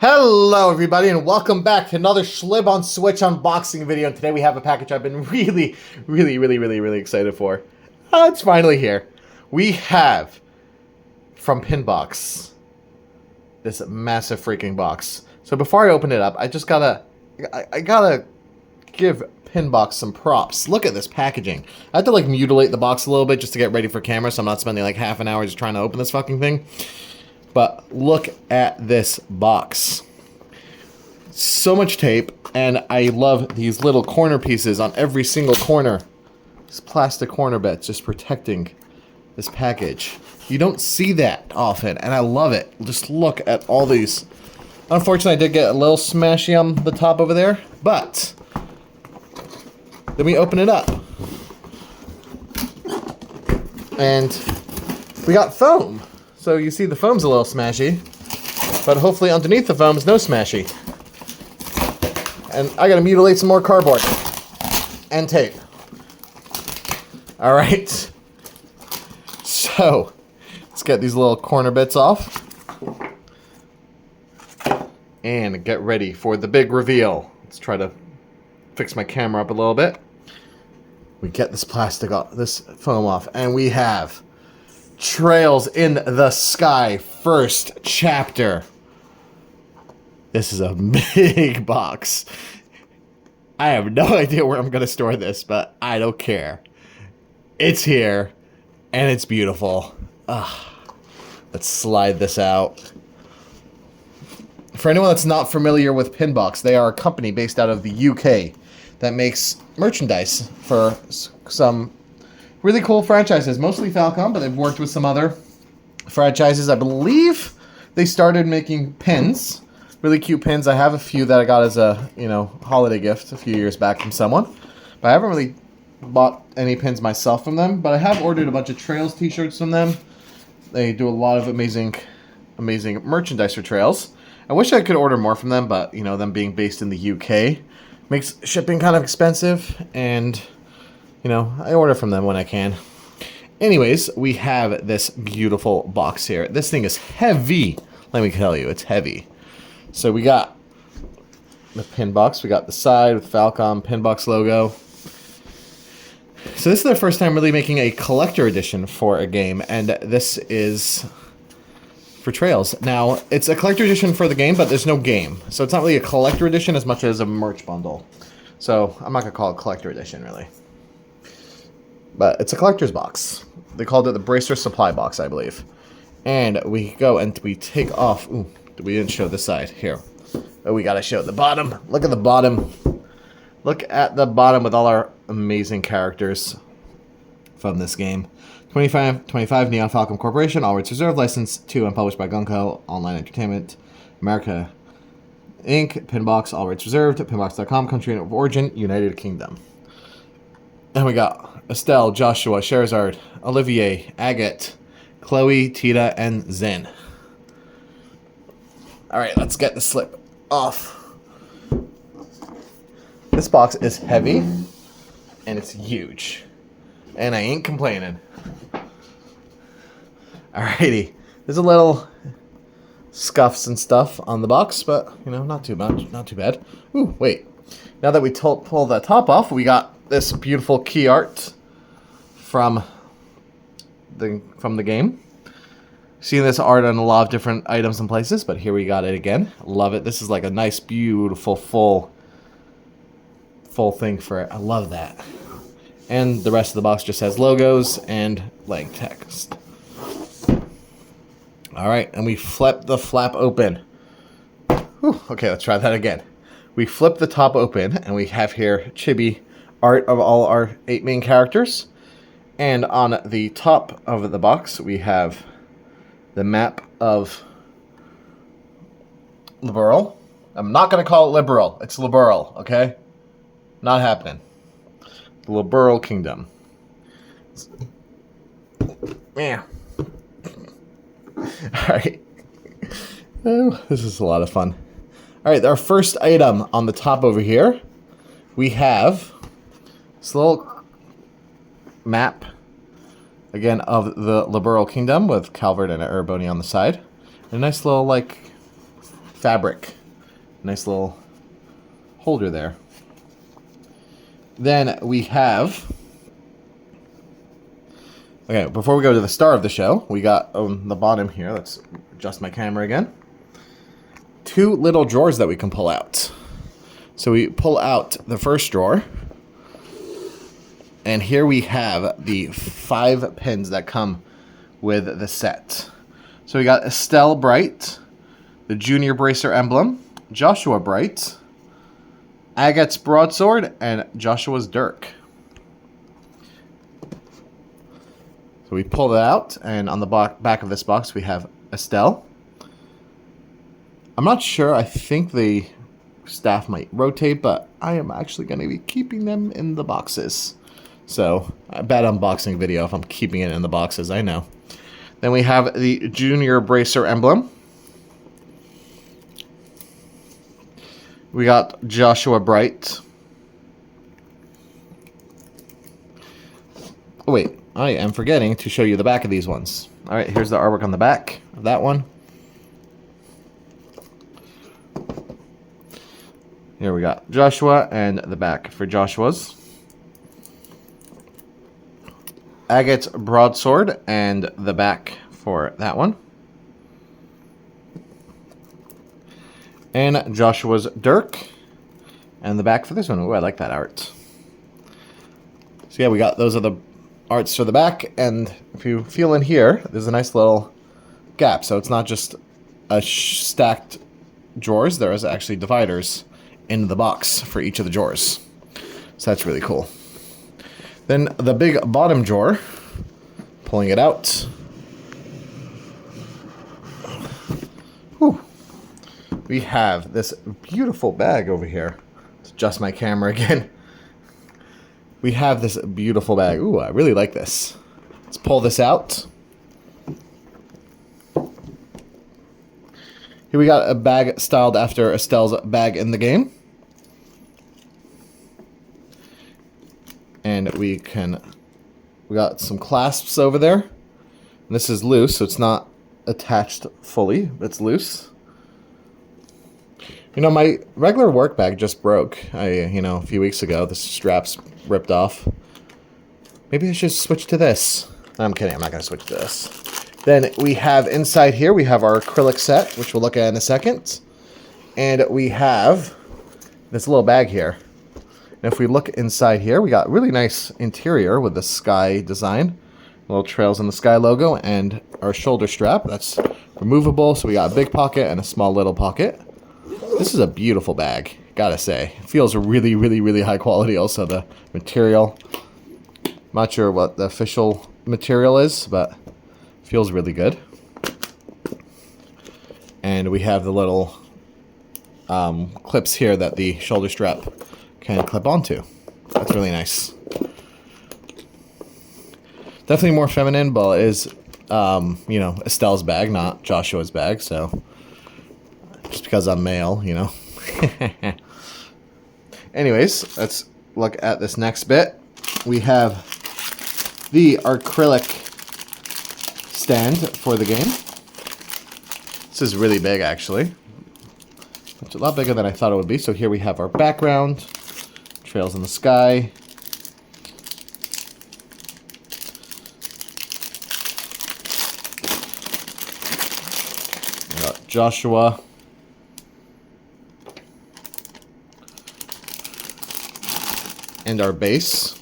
Hello everybody and welcome back to another Schlib on Switch unboxing video. And today we have a package I've been really excited for. It's finally here. We have from Pinbox this massive freaking box. So before I open it up, I gotta give Pinbox some props. Look at this packaging. I had to like mutilate the box a little bit just to get ready for camera, so I'm not spending like half an hour just trying to open this fucking thing. But look at this box. So much tape, and I love these little corner pieces on every single corner. These plastic corner bits just protecting this package. You don't see that often, and I love it. Just look at all these. Unfortunately, I did get a little smashy on the top over there, but then we open it up. And we got foam. So you see the foam's a little smashy, but hopefully underneath the foam is no smashy. And I gotta mutilate some more cardboard and tape. All right. So let's get these little corner bits off and get ready for the big reveal. Let's try to fix my camera up a little bit. We get this plastic off, this foam off, and we have Trails in the Sky first chapter. This is a big box. I have no idea where I'm going to store this, but I don't care. It's here, and it's beautiful. Let's slide this out. For anyone that's not familiar with Pinbox, they are a company based out of the UK that makes merchandise for some really cool franchises, mostly Falcom, but they've worked with some other franchises. I believe they started making pins, really cute pins. I have a few that I got as a, holiday gift a few years back from someone. But I haven't really bought any pins myself from them, but I have ordered a bunch of Trails t-shirts from them. They do a lot of amazing merchandise for Trails. I wish I could order more from them, but, them being based in the UK makes shipping kind of expensive, and I order from them when I can. Anyways, we have this beautiful box here. This thing is heavy. Let me tell you, it's heavy. So we got the pin box. We got the side with Falcom Pinbox logo. So this is their first time really making a collector edition for a game, and this is for Trails. Now, it's a collector edition for the game, but there's no game. So it's not really a collector edition as much as a merch bundle. So I'm not going to call it collector edition, really. But it's a collector's box. They called it the Bracer Supply Box, I believe. And we go and we take off. Ooh, we didn't show this side. Here. Oh, we got to show the bottom. Look at the bottom. Look at the bottom with all our amazing characters from this game. 25 Neon Falcon Corporation, all rights reserved, licensed to and published by Gunco, Online Entertainment, America, Inc., Pinbox, all rights reserved, pinbox.com, country of origin, United Kingdom. And we got Estelle, Joshua, Sherazard, Olivier, Agate, Chloe, Tita, and Zen. Alright, let's get the slip off. This box is heavy, and it's huge. And I ain't complaining. Alrighty. There's a little scuffs and stuff on the box, but, not too much, not too bad. Ooh, wait. Now that we pull the top off, we got this beautiful key art from the game. Seen this art on a lot of different items and places, but here we got it again. Love it. This is like a nice, beautiful, full thing for it. I love that. And the rest of the box just has logos and blank text. Alright, and we flip the flap open. Whew, okay, let's try that again. We flip the top open, and we have here chibi art of all our 8 main characters. And on the top of the box, we have the map of Liberal. I'm not going to call it Liberal. It's Liberal, okay? Not happening. The Liberal Kingdom. Yeah. Alright. Oh, this is a lot of fun. Alright, our first item on the top over here, we have this little map, again, of the Liberal Kingdom with Calvert and Erebony on the side. And a nice little, fabric. Nice little holder there. Then we have... Okay, before we go to the star of the show, we got on the bottom here, let's adjust my camera again, 2 little drawers that we can pull out. So we pull out the first drawer, and here we have the 5 pins that come with the set. So we got Estelle Bright, the Junior Bracer Emblem, Joshua Bright, Agate's Broadsword, and Joshua's Dirk. So we pull that out, and on the back of this box we have Estelle. I'm not sure, I think the staff might rotate, but I am actually going to be keeping them in the boxes. So, a bad unboxing video if I'm keeping it in the boxes, I know. Then we have the Junior Bracer Emblem. We got Joshua Bright. Oh wait, I am forgetting to show you the back of these ones. Alright, here's the artwork on the back of that one. Here we got Joshua and the back for Joshua's. Agate's Broadsword and the back for that one. And Joshua's Dirk and the back for this one. Ooh, I like that art. So yeah, we got those are the arts for the back, and if you feel in here, there's a nice little gap, so it's not just a stacked drawers, there is actually dividers in the box for each of the drawers. So that's really cool. Then the big bottom drawer, pulling it out. Whew. We have this beautiful bag over here. Let's adjust my camera again. We have this beautiful bag. Ooh, I really like this. Let's pull this out. Here we got a bag styled after Estelle's bag in the game. And we got some clasps over there. And this is loose, so it's not attached fully. It's loose. You know, my regular work bag just broke. A few weeks ago, the straps ripped off. Maybe I should switch to this. No, I'm kidding, I'm not going to switch to this. Then we have inside here, we have our acrylic set, which we'll look at in a second. And we have this little bag here. And if we look inside here, we got really nice interior with the sky design. Little trails on the sky logo and our shoulder strap. That's removable, so we got a big pocket and a small little pocket. This is a beautiful bag, gotta say. It feels really, really, really high quality. Also, the material. I'm not sure what the official material is, but it feels really good. And we have the little clips here that the shoulder strap can clip onto. That's really nice. Definitely more feminine, but it is, Estelle's bag, not Joshua's bag, so... Just because I'm male, you know. Anyways, let's look at this next bit. We have the acrylic stand for the game. This is really big, actually. It's a lot bigger than I thought it would be. So here we have our background, trails in the sky. We got Joshua. And our base.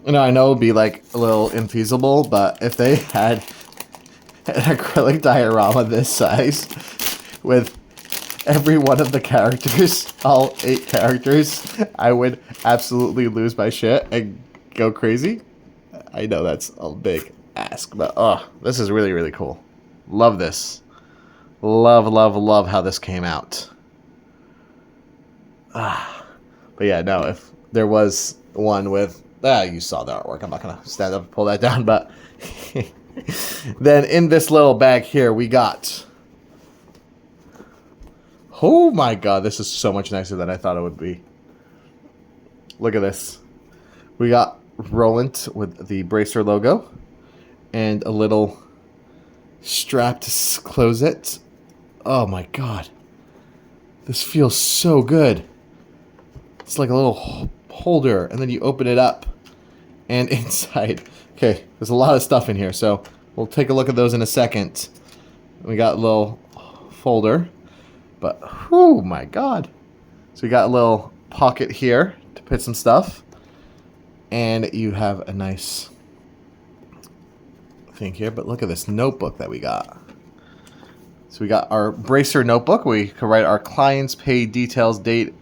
And I know it would be like a little infeasible, but if they had an acrylic diorama this size with every one of the characters, all 8 characters, I would absolutely lose my shit and go crazy. I know that's a big ask, but this is really, really cool. Love this. Love, love, love how this came out. But yeah, no, if there was one with... you saw the artwork. I'm not going to stand up and pull that down, but... Then in this little bag here, we got... Oh my god, this is so much nicer than I thought it would be. Look at this. We got Roland with the Bracer logo and a little strap to close it. Oh my god. This feels so good. It's like a little holder, and then you open it up, and inside, okay, there's a lot of stuff in here, so we'll take a look at those in a second. We got a little folder, but oh my god. So we got a little pocket here to put some stuff, and you have a nice thing here, but look at this notebook that we got. So we got our Bracer notebook. We can write our clients, pay details, date,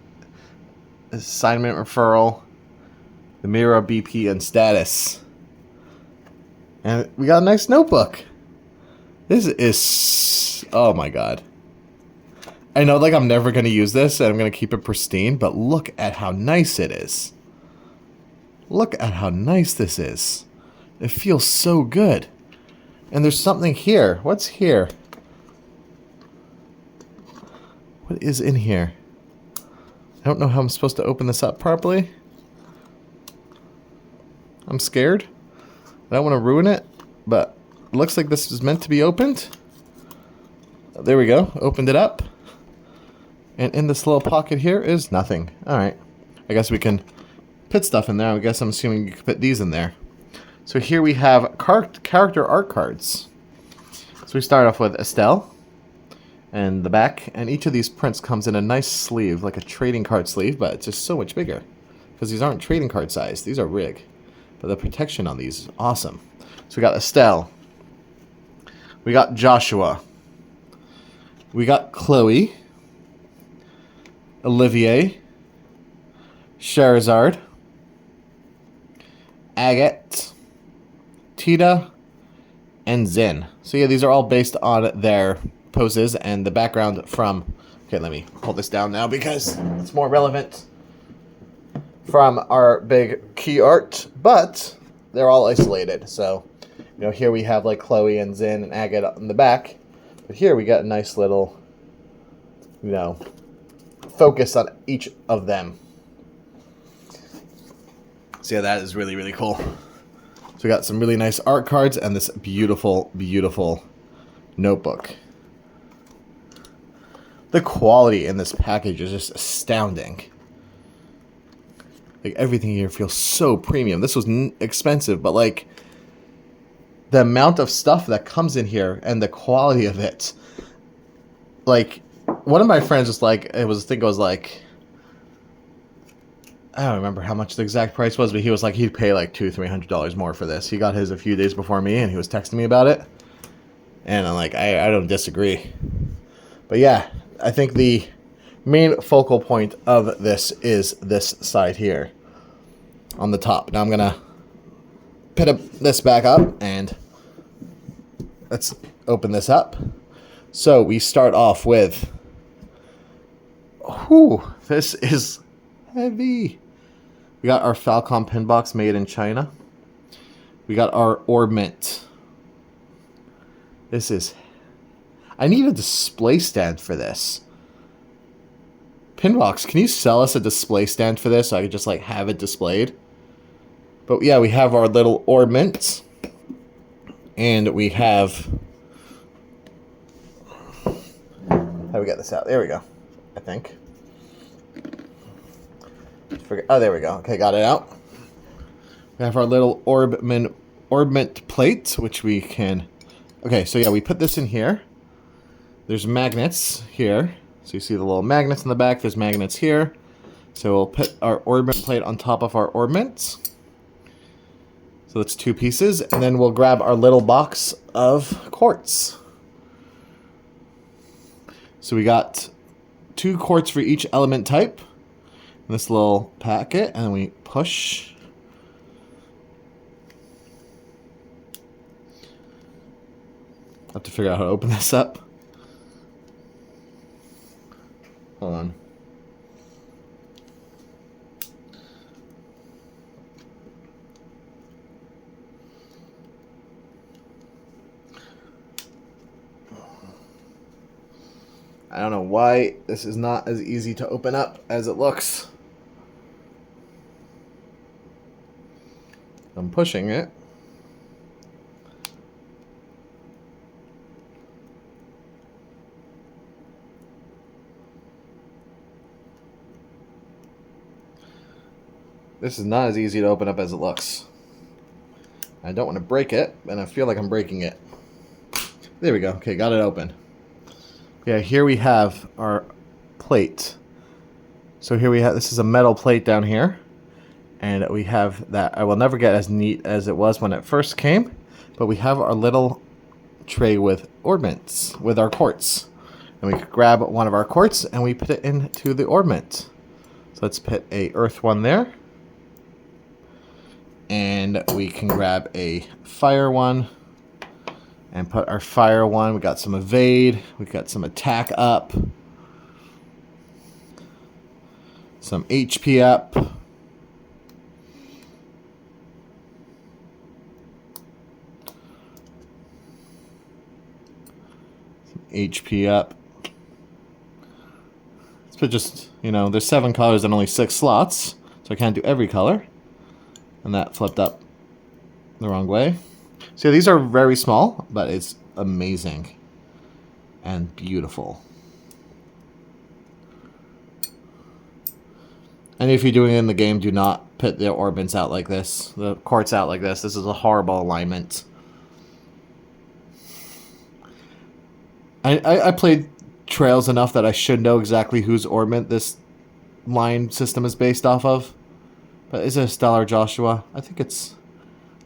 assignment referral, the mirror, BP, and status. And we got a nice notebook. This is, oh my god. I know like I'm never going to use this and I'm going to keep it pristine, but look at how nice it is. Look at how nice this is. It feels so good. And there's something here. What's here? What is in here? I don't know how I'm supposed to open this up properly. I'm scared. I don't want to ruin it, but it looks like this is meant to be opened. There we go. Opened it up. And in this little pocket here is nothing. Alright. I guess we can put stuff in there. I guess I'm assuming you can put these in there. So here we have character art cards. So we start off with Estelle. And the back, and each of these prints comes in a nice sleeve, like a trading card sleeve, but it's just so much bigger. Because these aren't trading card size, these are rig. But the protection on these is awesome. So we got Estelle. We got Joshua. We got Chloe. Olivier. Charizard. Agate. Tita. And Zen. So yeah, these are all based on their poses and the background from, okay, let me pull this down now because it's more relevant, from our big key art, but they're all isolated. So, you know, here we have like Chloe and Zen and Agate in the back, but here we got a nice little, you know, focus on each of them. So yeah, that is really, really cool. So we got some really nice art cards and this beautiful, beautiful notebook. The quality in this package is just astounding. Like, everything here feels so premium. This was expensive, but like the amount of stuff that comes in here and the quality of it. Like, one of my friends was like, I think it was like, I don't remember how much the exact price was, but he was like, he'd pay like $200-300 more for this. He got his a few days before me, and he was texting me about it. And I'm like, I don't disagree. But yeah, I think the main focal point of this is this side here on the top. Now I'm going to put this back up, and let's open this up. So we start off with, whew, this is heavy. We got our Falcon Pinbox made in China. We got our ornament. This is, I need a display stand for this. Pinbox, can you sell us a display stand for this so I could just like have it displayed? But yeah, we have our little ornament. And we have, how do we get this out? There we go, I think. Oh, there we go. Okay, got it out. We have our little ornament plate, which we can... Okay, so yeah, we put this in here. There's magnets here. So you see the little magnets in the back. There's magnets here. So we'll put our ornament plate on top of our ornament. So that's 2 pieces. And then we'll grab our little box of quartz. So we got 2 quartz for each element type. This little packet, and then we push. I have to figure out how to open this up. Hold on. I don't know why this is not as easy to open up as it looks. I'm pushing it. This is not as easy to open up as it looks. I don't want to break it, and I feel like I'm breaking it. There we go. Okay, got it open. Yeah, here we have our plate. So here we have, this is a metal plate down here. And we have that. I will never get as neat as it was when it first came. But we have our little tray with ornaments, with our quartz. And we could grab one of our quartz and we put it into the ornament. So let's put a earth one there. And we can grab a fire one and put our fire one. We got some evade. We got some attack up. Some HP up. Some HP up. Let's put just, you know, there's 7 colors and only 6 slots. So I can't do every color. And that flipped up the wrong way. So these are very small, but it's amazing and beautiful. And if you're doing it in the game, do not put the ornaments out like this, the quartz out like this. This is a horrible alignment. I played Trails enough that I should know exactly whose ornament this line system is based off of. But is it Estelle or Joshua? I think it's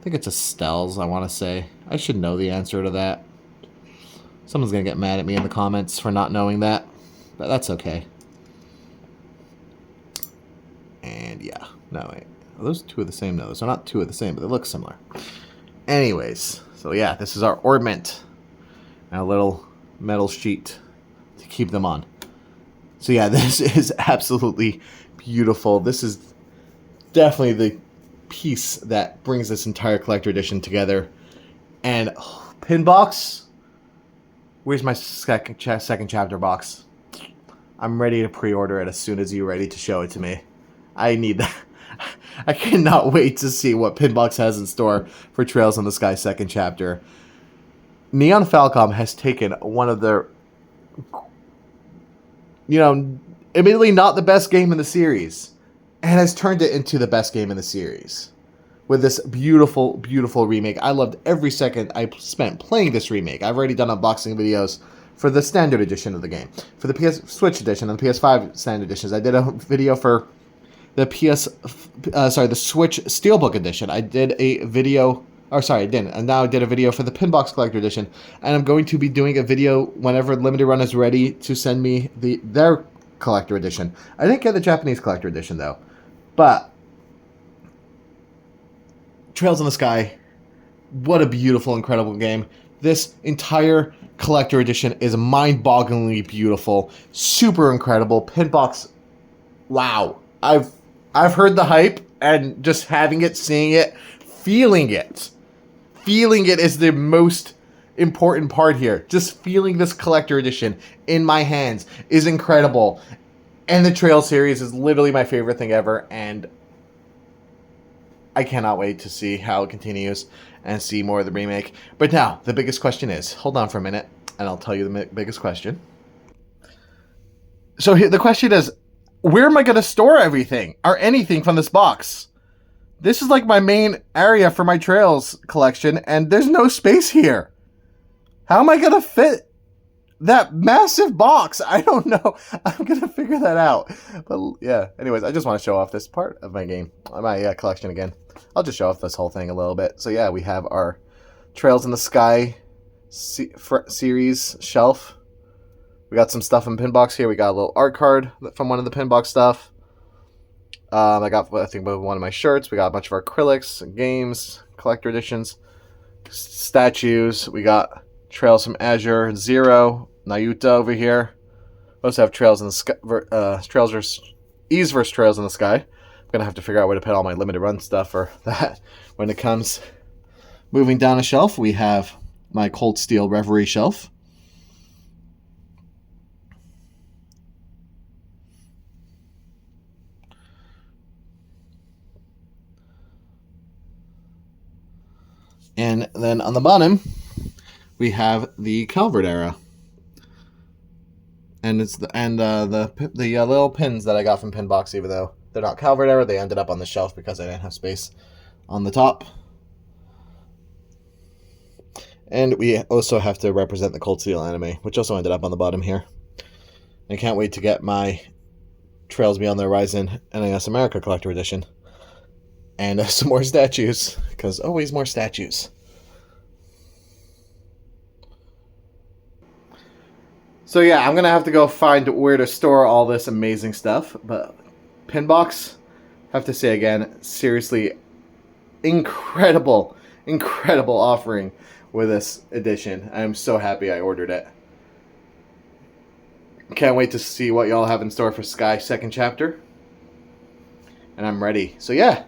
Estelle's, I want to say. I should know the answer to that. Someone's going to get mad at me in the comments for not knowing that. But that's okay. And yeah. No, wait. Are those 2 of the same? No, those are not 2 of the same, but they look similar. Anyways. So yeah, this is our ornament. And a little metal sheet to keep them on. So yeah, this is absolutely beautiful. This is definitely the piece that brings this entire collector edition together. And Pinbox, where's my second chapter box? I'm ready to pre-order it as soon as you're ready to show it to me. I need that. I cannot wait to see what Pinbox has in store for Trails in the Sky second chapter. Neon Falcom has taken one of their, you know, admittedly not the best game in the series, and has turned it into the best game in the series. With this beautiful, beautiful remake. I loved every second I spent playing this remake. I've already done unboxing videos for the standard edition of the game. For the PS Switch edition and the PS5 standard editions. I did a video for the the Switch Steelbook edition. I did a video, I didn't. And now I did a video for the Pinbox Collector edition. And I'm going to be doing a video whenever Limited Run is ready to send me their Collector edition. I didn't get the Japanese Collector edition though. But Trails in the Sky, what a beautiful, incredible game. This entire collector edition is mind-bogglingly beautiful, super incredible. Pinbox, wow. I've heard the hype, and just having it, seeing it, feeling it. Feeling it is the most important part here. Just feeling this collector edition in my hands is incredible. And the Trail series is literally my favorite thing ever, and I cannot wait to see how it continues and see more of the remake. But now, the biggest question is, hold on for a minute, and I'll tell you the biggest question. So the question is, where am I going to store everything or anything from this box? This is like my main area for my Trails collection, and there's no space here. How am I going to fit that massive box? I don't know. I'm going to figure that out. But yeah, anyways, I just want to show off this part of my game, my collection again. I'll just show off this whole thing a little bit. So yeah, we have our Trails in the Sky series shelf. We got some stuff in Pinbox here. We got a little art card from one of the Pinbox stuff. I got, I think, one of my shirts. We got a bunch of our acrylics, games, collector editions, statues. We got Trails from Azure, Zero, Nayuta over here. We also have Trails in the Sky, Ys vs. Trails in the Sky. I'm going to have to figure out where to put all my limited run stuff for that when it comes. Moving down a shelf, we have my Cold Steel Reverie shelf. And then on the bottom, we have the Calvert era. And it's the little pins that I got from Pinbox, even though they're not Calvert era, they ended up on the shelf because I didn't have space on the top. And we also have to represent the Cold Steel anime, which also ended up on the bottom here. I can't wait to get my Trails Beyond the Horizon NAS America Collector Edition. And some more statues, because always more statues. So yeah, I'm going to have to go find where to store all this amazing stuff. But Pinbox, have to say again, seriously, incredible offering with this edition. I'm so happy I ordered it. Can't wait to see what y'all have in store for Sky second chapter. And I'm ready. So yeah.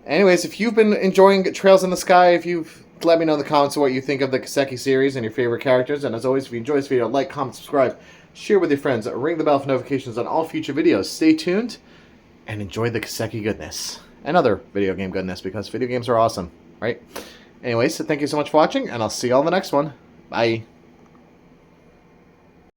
Anyways, if you've been enjoying Trails in the Sky, if you've let me know in the comments what you think of the Kiseki series and your favorite characters. And as always, if you enjoy this video, like, comment, subscribe, share with your friends, ring the bell for notifications on all future videos. Stay tuned and enjoy the Kiseki goodness and other video game goodness, because video games are awesome, right? Anyways, so thank you so much for watching, and I'll see you all in the next one. Bye.